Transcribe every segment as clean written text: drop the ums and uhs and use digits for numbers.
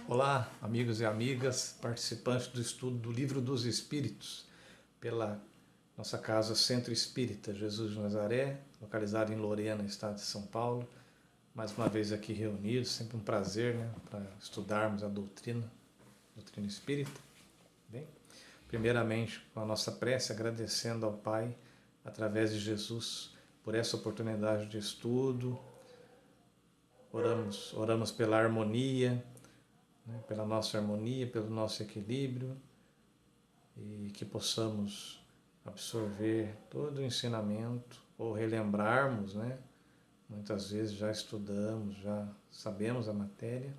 Olá, amigos e amigas, participantes do estudo do Livro dos Espíritos, pela nossa casa Centro Espírita Jesus de Nazaré, localizado em Lorena, estado de São Paulo. Mais uma vez aqui reunidos, sempre um prazer, para estudarmos a doutrina espírita. Bem, primeiramente, com a nossa prece, agradecendo ao Pai, através de Jesus, por essa oportunidade de estudo. Oramos pela harmonia, pela nossa harmonia, pelo nosso equilíbrio, e que possamos absorver todo o ensinamento ou relembrarmos, Muitas vezes já estudamos, já sabemos a matéria,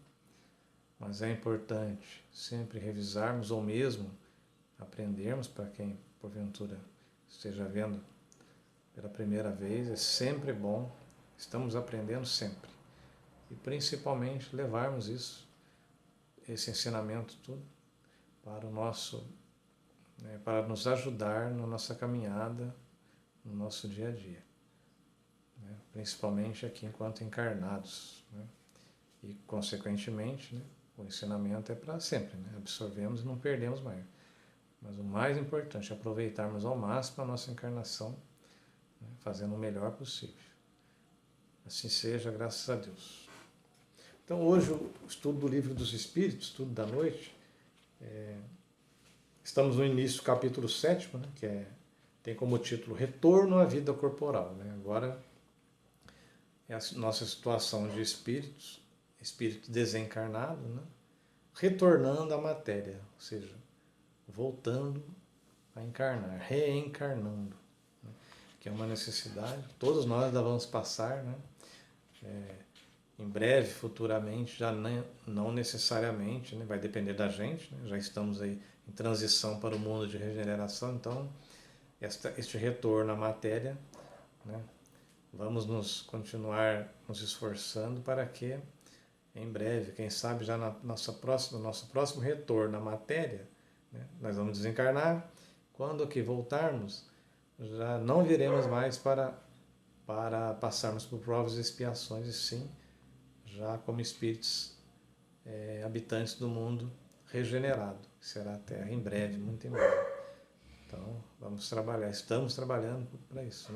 mas é importante sempre revisarmos ou mesmo aprendermos. Para quem porventura esteja vendo pela primeira vez, é sempre bom, estamos aprendendo sempre, e principalmente levarmos esse ensinamento tudo para o nosso, para nos ajudar na nossa caminhada, no nosso dia a dia, principalmente aqui enquanto encarnados, e consequentemente, o ensinamento é para sempre, absorvemos e não perdemos mais. Mas o mais importante é aproveitarmos ao máximo a nossa encarnação, fazendo o melhor possível. Assim seja, graças a Deus. Então hoje o estudo do Livro dos Espíritos, estudo da noite, estamos no início do capítulo 7º, que tem como título Retorno à Vida Corporal. Agora é a nossa situação de espírito desencarnado, retornando à matéria, ou seja, voltando a encarnar, reencarnando, que é uma necessidade, todos nós vamos passar, em breve, futuramente, já não necessariamente, vai depender da gente, já estamos aí em transição para o mundo de regeneração, então este retorno à matéria, vamos continuar nos esforçando para que em breve, quem sabe já no nosso próximo retorno à matéria, nós vamos desencarnar. Quando aqui voltarmos, já não viremos mais para passarmos por provas e expiações, e sim, já como espíritos habitantes do mundo regenerado, que será a Terra em breve, muito em breve. Então, estamos trabalhando para isso.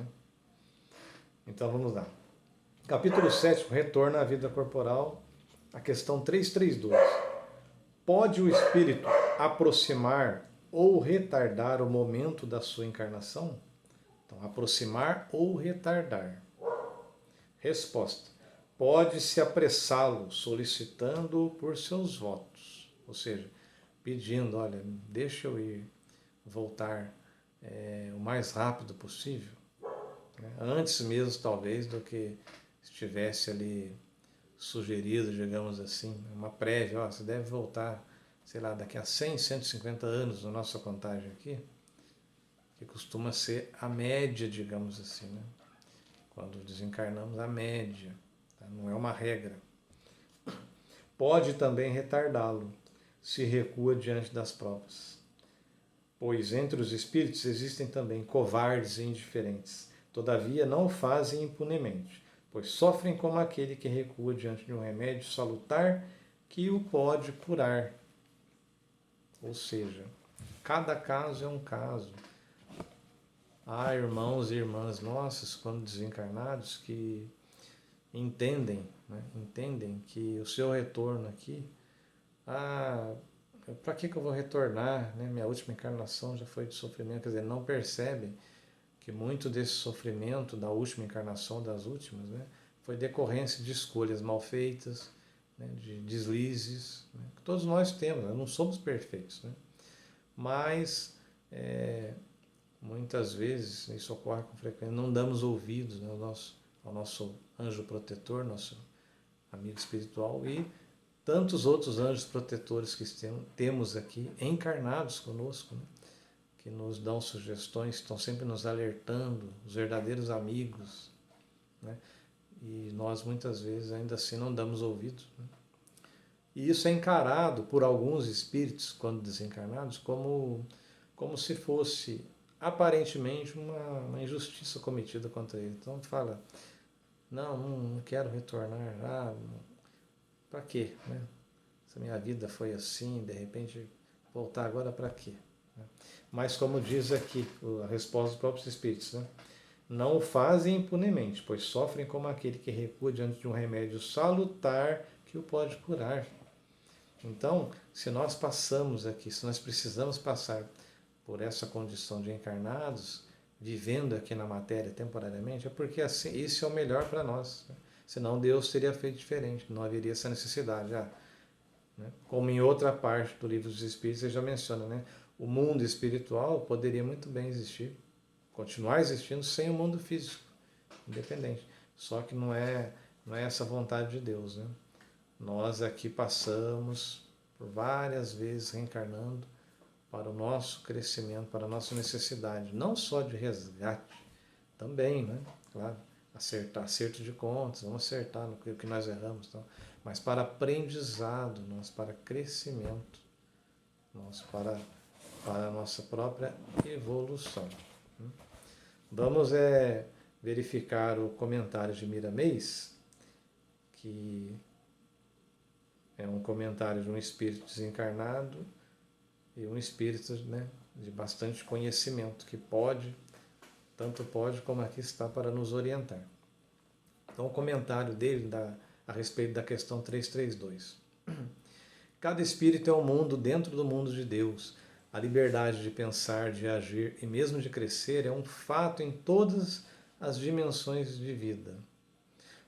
Então, vamos lá. Capítulo 7, Retorno à Vida Corporal, a questão 332. Pode o espírito aproximar ou retardar o momento da sua encarnação? Então, aproximar ou retardar. Resposta. Pode-se apressá-lo, solicitando-o por seus votos. Ou seja, pedindo, olha, deixa eu ir, voltar o mais rápido possível, antes mesmo, talvez, do que estivesse ali sugerido, digamos assim, uma prévia, você deve voltar, sei lá, daqui a 100, 150 anos na nossa contagem aqui, que costuma ser a média, digamos assim, quando desencarnamos, a média, não é uma regra. Pode também retardá-lo, se recua diante das provas. Pois entre os espíritos existem também covardes e indiferentes, todavia não o fazem impunemente, pois sofrem como aquele que recua diante de um remédio salutar que o pode curar. Ou seja, cada caso é um caso. Há irmãos e irmãs nossos, quando desencarnados, que entendem que o seu retorno aqui, para que eu vou retornar? Minha última encarnação já foi de sofrimento, quer dizer, não percebem que muito desse sofrimento da última encarnação, das últimas, foi decorrência de escolhas mal feitas, de deslizes, que todos nós temos, não somos perfeitos, mas muitas vezes, isso ocorre com frequência, não damos ouvidos ao nosso anjo protetor, nosso amigo espiritual, e tantos outros anjos protetores que temos aqui encarnados conosco, que nos dão sugestões, estão sempre nos alertando, os verdadeiros amigos, e nós muitas vezes ainda assim não damos ouvidos. E isso é encarado por alguns espíritos, quando desencarnados, como se fosse aparentemente uma injustiça cometida contra ele. Então fala, não quero retornar, para quê? Se a minha vida foi assim, de repente voltar agora para quê? Mas como diz aqui a resposta dos próprios Espíritos, né? Não o fazem impunemente, pois sofrem como aquele que recua diante de um remédio salutar que o pode curar. Então, se nós passamos aqui, se nós precisamos passar por essa condição de encarnados, vivendo aqui na matéria temporariamente, é porque assim, isso é o melhor para nós. Né? Senão Deus teria feito diferente, não haveria essa necessidade. Né? Como em outra parte do Livro dos Espíritos, ele já menciona, né? O mundo espiritual poderia muito bem existir, continuar existindo sem o mundo físico, independente. Só que não é essa vontade de Deus. Né? Nós aqui passamos por várias vezes reencarnando para o nosso crescimento, para a nossa necessidade, não só de resgate, também, né? Claro, acerto de contas, vamos acertar no que nós erramos, então, mas para aprendizado, para crescimento, para a nossa própria evolução. Vamos verificar o comentário de Miramês, que é um comentário de um espírito desencarnado e um espírito, né, de bastante conhecimento, que tanto pode como aqui está para nos orientar. Então, o comentário dele a respeito da questão 332. Cada espírito é um mundo dentro do mundo de Deus. A liberdade de pensar, de agir e mesmo de crescer é um fato em todas as dimensões de vida.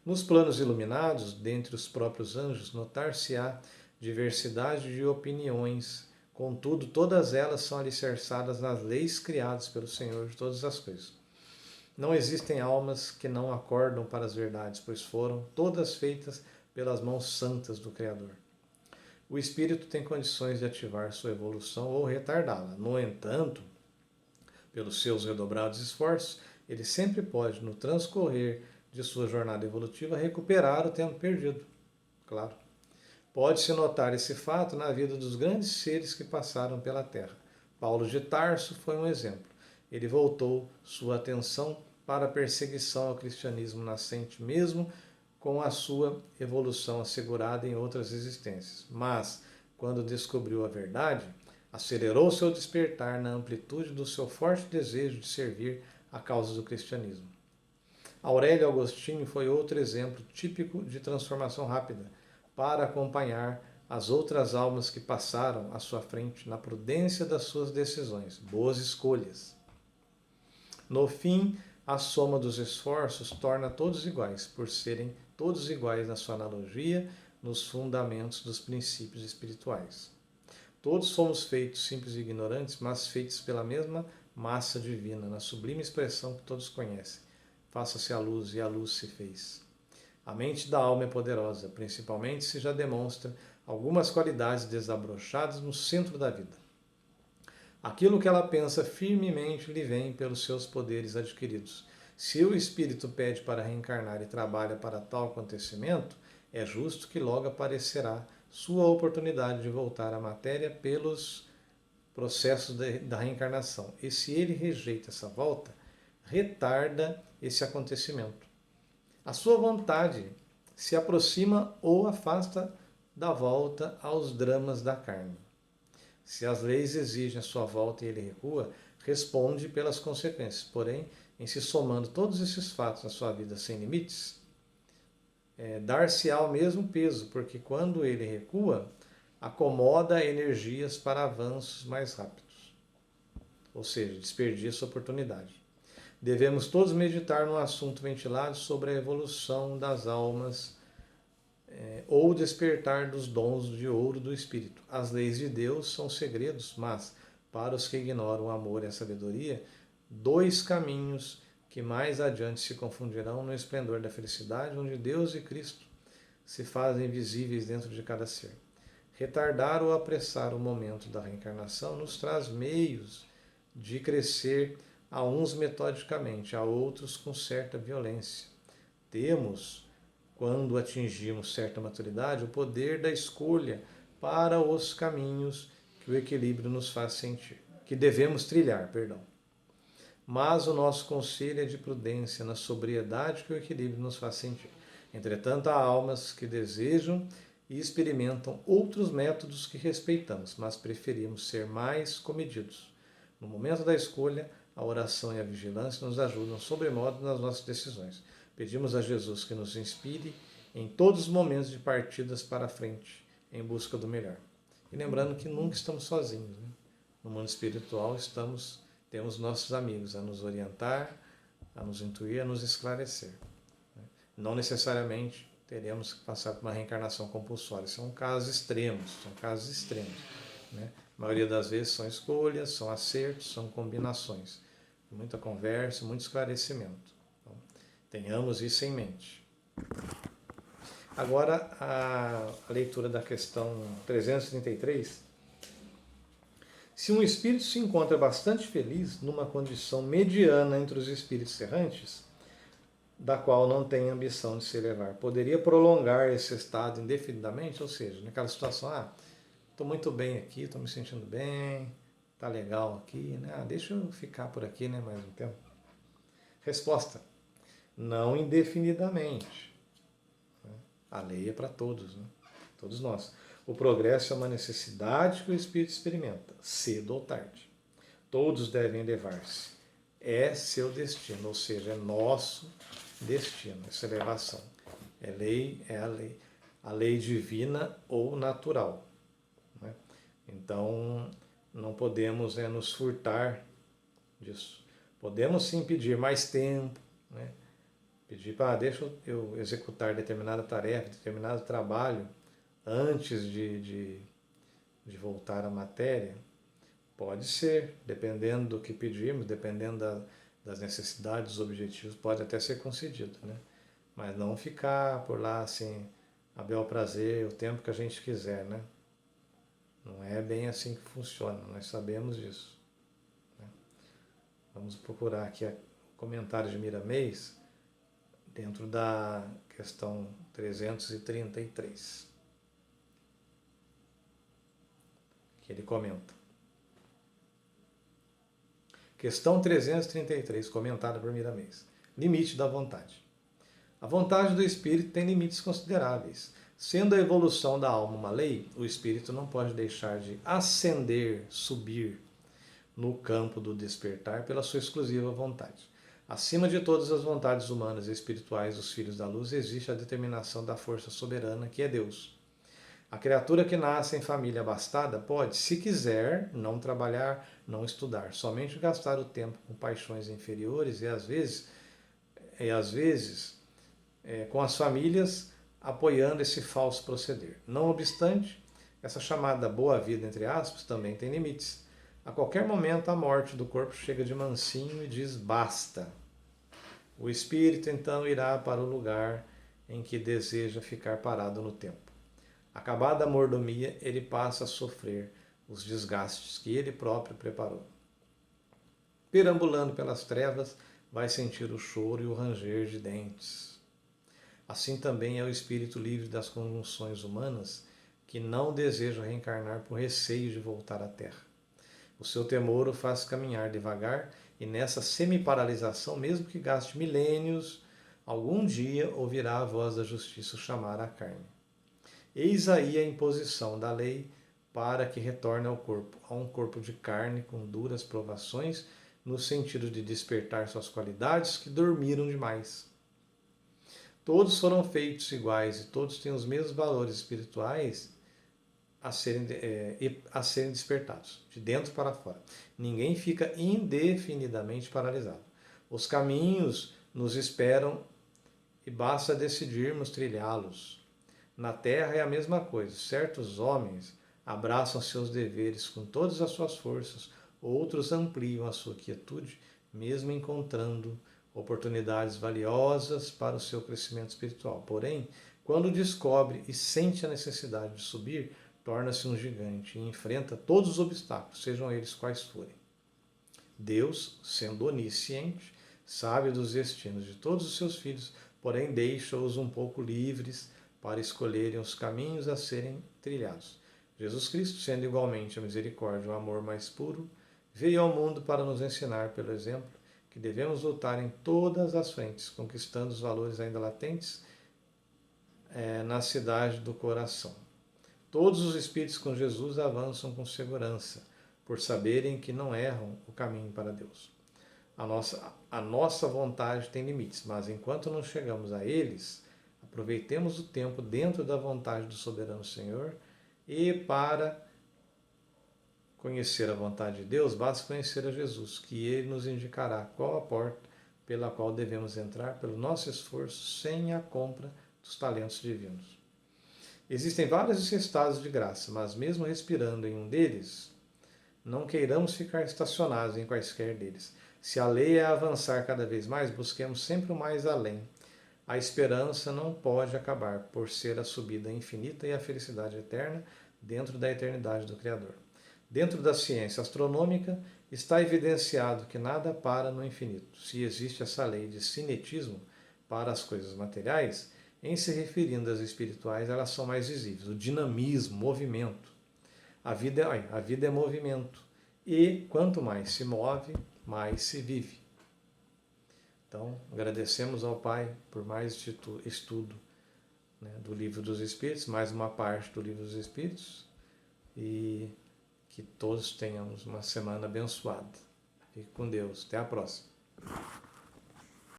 Nos planos iluminados, dentre os próprios anjos, notar-se-á diversidade de opiniões, contudo, todas elas são alicerçadas nas leis criadas pelo Senhor de todas as coisas. Não existem almas que não acordam para as verdades, pois foram todas feitas pelas mãos santas do Criador. O espírito tem condições de ativar sua evolução ou retardá-la. No entanto, pelos seus redobrados esforços, ele sempre pode, no transcorrer de sua jornada evolutiva, recuperar o tempo perdido. Claro. Pode-se notar esse fato na vida dos grandes seres que passaram pela Terra. Paulo de Tarso foi um exemplo. Ele voltou sua atenção para a perseguição ao cristianismo nascente, mesmo com a sua evolução assegurada em outras existências. Mas, quando descobriu a verdade, acelerou seu despertar na amplitude do seu forte desejo de servir a causa do cristianismo. Aurélio Agostinho foi outro exemplo típico de transformação rápida, para acompanhar as outras almas que passaram à sua frente na prudência das suas decisões, boas escolhas. No fim, a soma dos esforços torna todos iguais, por serem todos iguais na sua analogia, nos fundamentos dos princípios espirituais. Todos somos feitos simples e ignorantes, mas feitos pela mesma massa divina, na sublime expressão que todos conhecem. Faça-se a luz, e a luz se fez. A mente da alma é poderosa, principalmente se já demonstra algumas qualidades desabrochadas no centro da vida. Aquilo que ela pensa firmemente lhe vem pelos seus poderes adquiridos. Se o espírito pede para reencarnar e trabalha para tal acontecimento, é justo que logo aparecerá sua oportunidade de voltar à matéria pelos processos da reencarnação. E se ele rejeita essa volta, retarda esse acontecimento. A sua vontade se aproxima ou afasta da volta aos dramas da carne. Se as leis exigem a sua volta e ele recua, responde pelas consequências. Porém, em se somando todos esses fatos na sua vida sem limites, dar-se-á o mesmo peso, porque quando ele recua, acomoda energias para avanços mais rápidos. Ou seja, desperdiça a oportunidade. Devemos todos meditar no assunto ventilado sobre a evolução das almas ou despertar dos dons de ouro do Espírito. As leis de Deus são segredos, mas, para os que ignoram o amor e a sabedoria, dois caminhos que mais adiante se confundirão no esplendor da felicidade, onde Deus e Cristo se fazem visíveis dentro de cada ser. Retardar ou apressar o momento da reencarnação nos traz meios de crescer, a uns metodicamente, a outros com certa violência. Temos, quando atingimos certa maturidade, o poder da escolha para os caminhos que o equilíbrio nos faz sentir, que devemos trilhar, Mas o nosso conselho é de prudência, na sobriedade que o equilíbrio nos faz sentir. Entretanto, há almas que desejam e experimentam outros métodos que respeitamos, mas preferimos ser mais comedidos. No momento da escolha, a oração e a vigilância nos ajudam sobremodo nas nossas decisões. Pedimos a Jesus que nos inspire em todos os momentos de partidas para a frente, em busca do melhor. E lembrando que nunca estamos sozinhos, né? No mundo espiritual temos nossos amigos a nos orientar, a nos intuir, a nos esclarecer. Não necessariamente teremos que passar por uma reencarnação compulsória. São casos extremos, né? A maioria das vezes são escolhas, são acertos, são combinações. Muita conversa, muito esclarecimento. Então, tenhamos isso em mente. Agora, a leitura da questão 333. Se um espírito se encontra bastante feliz numa condição mediana entre os espíritos errantes, da qual não tem ambição de se elevar, poderia prolongar esse estado indefinidamente? Ou seja, naquela situação, estou muito bem aqui, estou me sentindo bem, está legal aqui, né? Deixa eu ficar por aqui, né, mais um tempo. Resposta: não indefinidamente. A lei é para todos, né? Todos nós. O progresso é uma necessidade que o espírito experimenta, cedo ou tarde. Todos devem elevar-se. É seu destino, ou seja, é nosso destino, essa elevação. É a lei divina ou natural, né? Então, não podemos nos furtar disso. Podemos sim pedir mais tempo, né? Pedir para deixa eu executar determinada tarefa, determinado trabalho antes de voltar à matéria. Pode ser, dependendo do que pedirmos, dependendo das necessidades, dos objetivos, pode até ser concedido, né? Mas não ficar por lá assim, a bel prazer, o tempo que a gente quiser, né? Não é bem assim que funciona, nós sabemos disso, né? Vamos procurar aqui o comentário de Miramês, dentro da questão 333, que ele comenta. Questão 333, comentada por Miramês. Limite da vontade. A vontade do espírito tem limites consideráveis. Sendo a evolução da alma uma lei, o espírito não pode deixar de ascender, subir no campo do despertar pela sua exclusiva vontade. Acima de todas as vontades humanas e espirituais dos filhos da luz existe a determinação da força soberana, que é Deus. A criatura que nasce em família abastada pode, se quiser, não trabalhar, não estudar, somente gastar o tempo com paixões inferiores e às vezes com as famílias apoiando esse falso proceder. Não obstante, essa chamada boa vida, entre aspas, também tem limites. A qualquer momento a morte do corpo chega de mansinho e diz basta. O espírito então irá para o lugar em que deseja ficar parado no tempo. Acabada a mordomia, ele passa a sofrer os desgastes que ele próprio preparou. Perambulando pelas trevas, vai sentir o choro e o ranger de dentes. Assim também é o espírito livre das convulsões humanas, que não deseja reencarnar por receio de voltar à Terra. O seu temor o faz caminhar devagar e nessa semi-paralisação, mesmo que gaste milênios, algum dia ouvirá a voz da justiça chamar a carne. Eis aí a imposição da lei para que retorne ao corpo, a um corpo de carne com duras provações, no sentido de despertar suas qualidades que dormiram demais. Todos foram feitos iguais e todos têm os mesmos valores espirituais a serem despertados, de dentro para fora. Ninguém fica indefinidamente paralisado. Os caminhos nos esperam e basta decidirmos trilhá-los. Na Terra é a mesma coisa. Certos homens abraçam seus deveres com todas as suas forças, outros ampliam a sua quietude, mesmo encontrando oportunidades valiosas para o seu crescimento espiritual. Porém, quando descobre e sente a necessidade de subir, torna-se um gigante e enfrenta todos os obstáculos, sejam eles quais forem. Deus, sendo onisciente, sabe dos destinos de todos os seus filhos, porém deixa-os um pouco livres para escolherem os caminhos a serem trilhados. Jesus Cristo, sendo igualmente a misericórdia e o amor mais puro, veio ao mundo para nos ensinar, pelo exemplo, que devemos lutar em todas as frentes, conquistando os valores ainda latentes na cidade do coração. Todos os espíritos com Jesus avançam com segurança, por saberem que não erram o caminho para Deus. A nossa vontade tem limites, mas enquanto não chegamos a eles, aproveitemos o tempo dentro da vontade do soberano Senhor, e para conhecer a vontade de Deus, basta conhecer a Jesus, que Ele nos indicará qual a porta pela qual devemos entrar pelo nosso esforço, sem a compra dos talentos divinos. Existem vários estados de graça, mas mesmo respirando em um deles, não queiramos ficar estacionados em quaisquer deles. Se a lei é avançar cada vez mais, busquemos sempre o mais além. A esperança não pode acabar, por ser a subida infinita e a felicidade eterna dentro da eternidade do Criador. Dentro da ciência astronômica está evidenciado que nada para no infinito. Se existe essa lei de cinetismo para as coisas materiais, em se referindo às espirituais, elas são mais visíveis. O dinamismo, movimento. A vida é movimento. E quanto mais se move, mais se vive. Então, agradecemos ao Pai por mais estudo, né, do Livro dos Espíritos, mais uma parte do Livro dos Espíritos, e que todos tenhamos uma semana abençoada. Fique com Deus. Até a próxima.